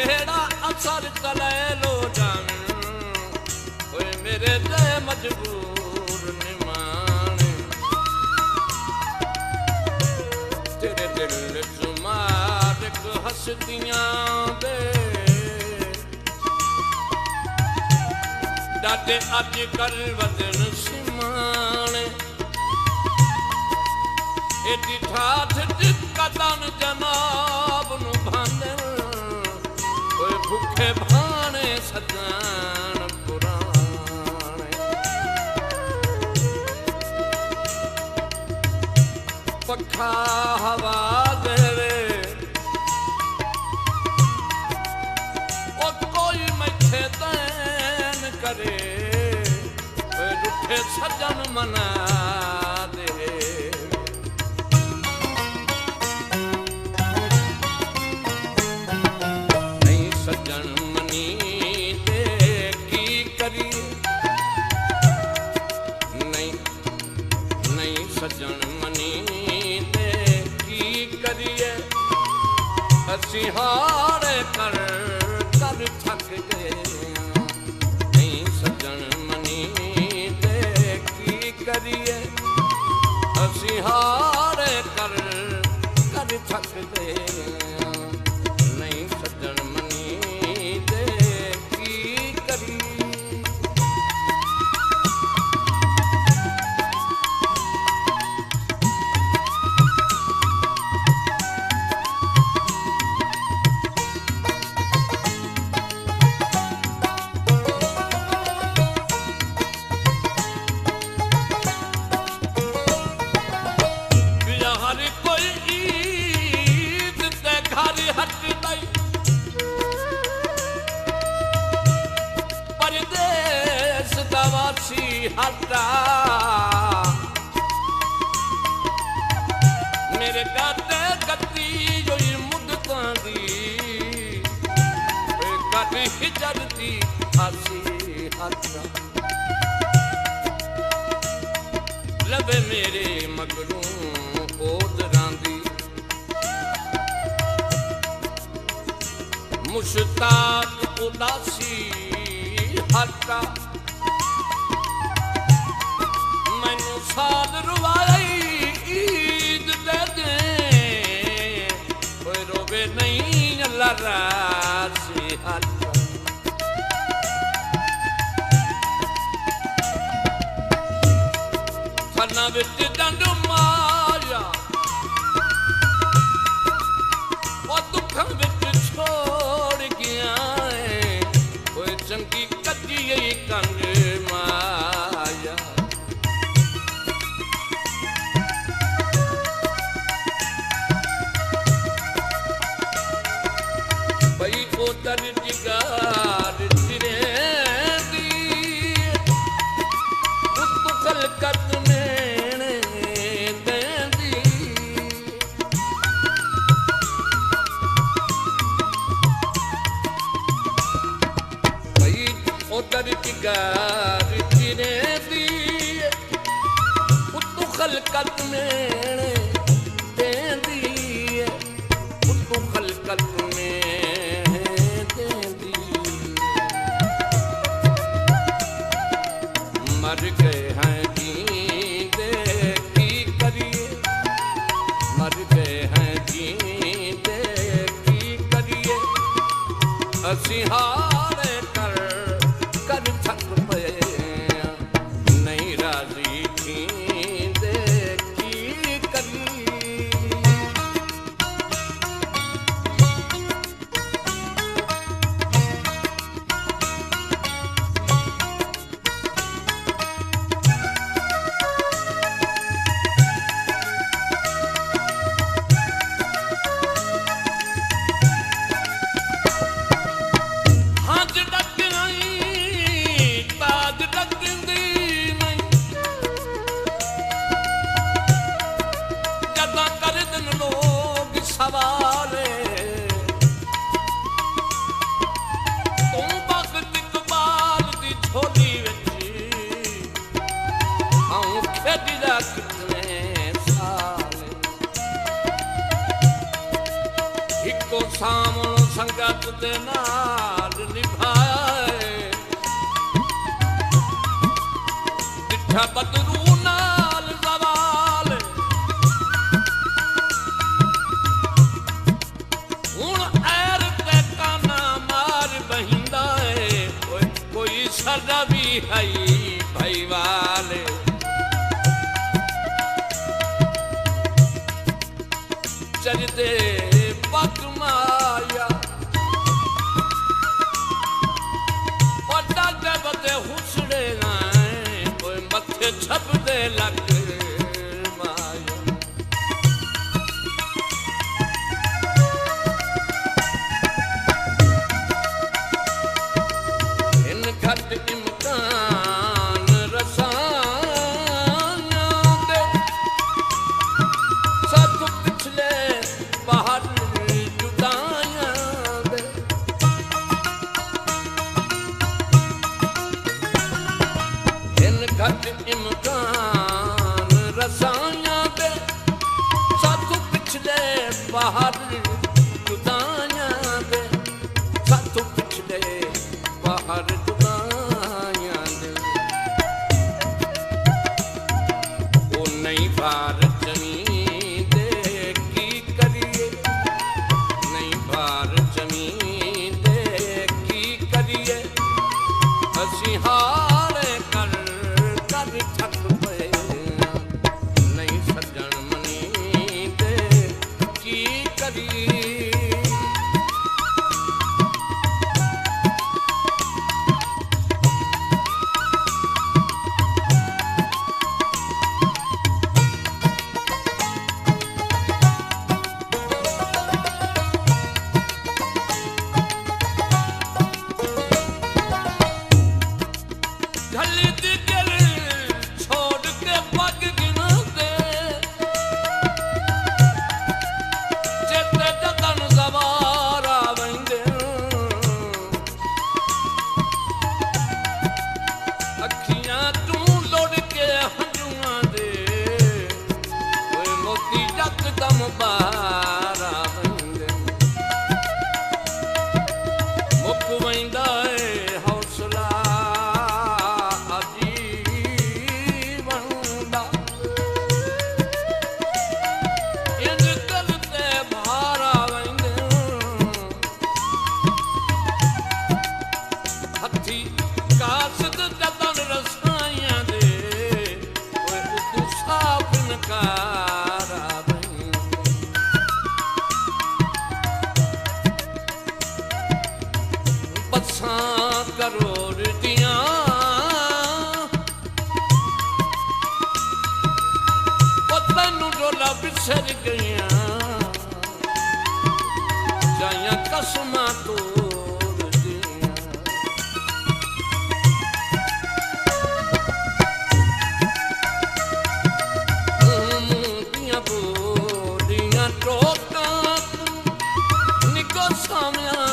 केड़ा असर चले लो जान कोई मेरे ते मजबूर निमाने तेरे दिल जुमार हसदियां दे डाटे अज कल वदन सिमाने एडी ठाठ कदन जनाब नु भांदन कोई भूखे भाने सजान पुराने पखा हवा देवे ओ कोई मैथे तैन करे कोई रूठे सजन मना दे सजन मनी ते की करिए असी हारे कर थक गए नहीं सजन मनी ते की करिए असी हारे कर थक गए नहीं सजन मनी ते की करिए हटा मेरे गाते गति जो मुद्दतां दी गत हिजरती हासी हटा लबे मेरे मगरू ओदरां दी मुश्ताक उदासी हटा साल रुवाई ईद दे दे कोई रोवे नहीं अल्लाह राज़ी हटा फना विच डंड माया और दुखां विच छोड़ गया है कोई चंगी कजी कंग माया उतर जिगार चिरे दी उत्तु खलकत नेने देंदी भाई उतर जिगार चिरे दी उत्तु खलकत नेने देंदी उत्तु खलकत मर गए हैं जींदे की करिए मर गए हैं जींदे की करिए असी हारे कर थक पे नहीं राजी जींदे की करिए सामो संग जगत दे नाल निभाए डिठा बदरू नाल सवाल हुण ऐर ते काना मार बहिंदा है कोई सदा भी है भाई वाले चलते पग माया बदे हुसड़े गाए कोई मथे छपदे लग माया इन घट इम्कान रसाया दे सब पिछले बाहर जुदाया दे इन घट इम्कान रसाया दे सब पिछले बाहर जुदाया दे सब पिछले बाहर जुदाया दे वो नहीं भारत जमीन दे की करिए नहीं भारत जमीन दे की करिए असी हारे कर थक पे नहीं सज्जन मनी दे की करिए ढली दी गल छोड़ के पग गिना दे चेते जतन सवारा वंदे अखियां तू लोड़ के हंजुआ दे कोई मोती यकदम बारा वंदे मुक वंदा है हौसला करोड़ दिया तेनू डोला बिछड़ गया जाया कसमां तोड़ दिया दिया बोलियां टोका निको सामया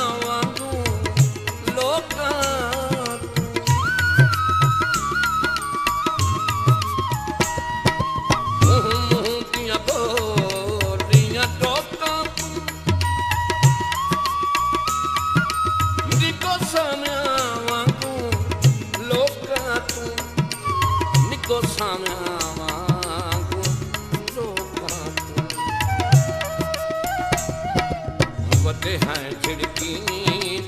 वदे हैं झिड़की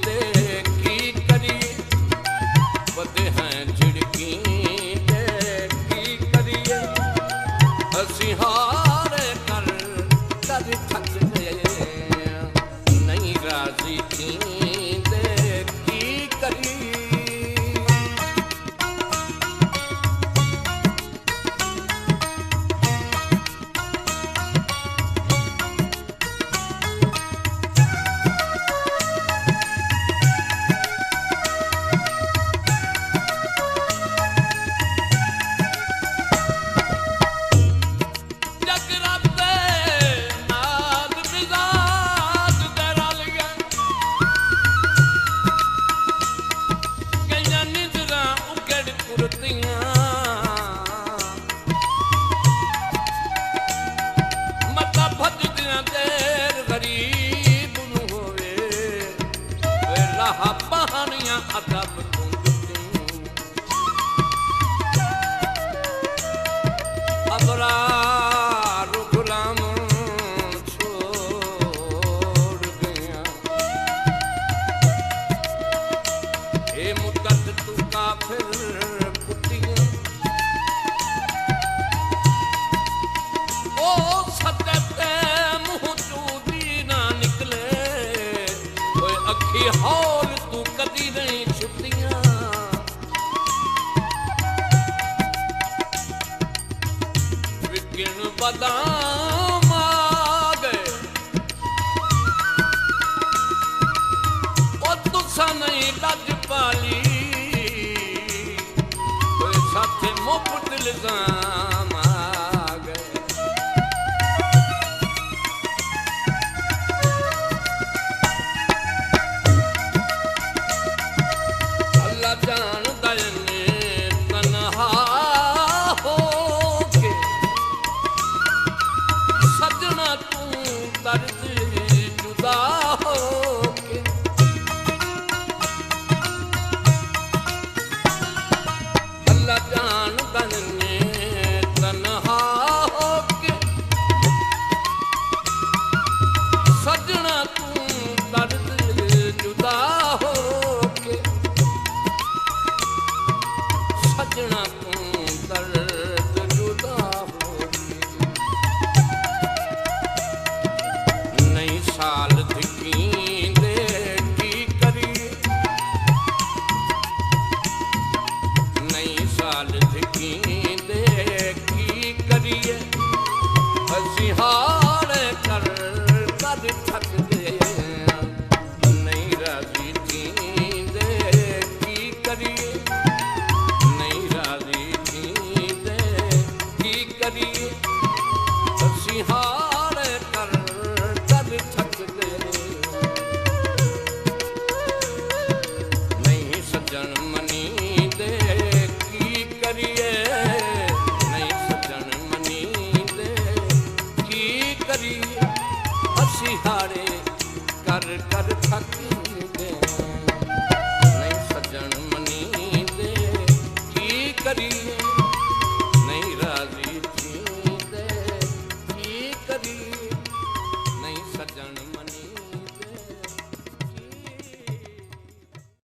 दे की करिए वदे हैं झिड़की दे की करिए असी हारे कर थक गए नहीं राजी थी दे की करिए अदब तू जुती अबरार गुलाम छोड़ गया ए मुद्दत तू काफिर कुतिया ओ सदते मुँह चूदी ना निकले ओए अखी हौल तू कदी नहीं छुटियां विकिन बदाम आ गए ओ तुसा नहीं लज पाली ओए साथे मुफ्त इल्जाम आ गए अल्लाह जानदा ने तन्हा होके सजना तू दर्द जुदा होके अल्लाह जानदा ने तन्हा होके सजना तू दर्द जुदा होके सजना तू दर्द जुदा होके नहीं साल दिखींदे की करिए नहीं साल दिखींदे की करिए असी हार कर थक गए नहीं राजी थींदे की करिए नहीं राजी थींदे की करिए असी हार कर थक गए नहीं सजन मनी दे की करिए नहीं सजन मनी दे की करिए असी हारे कर थक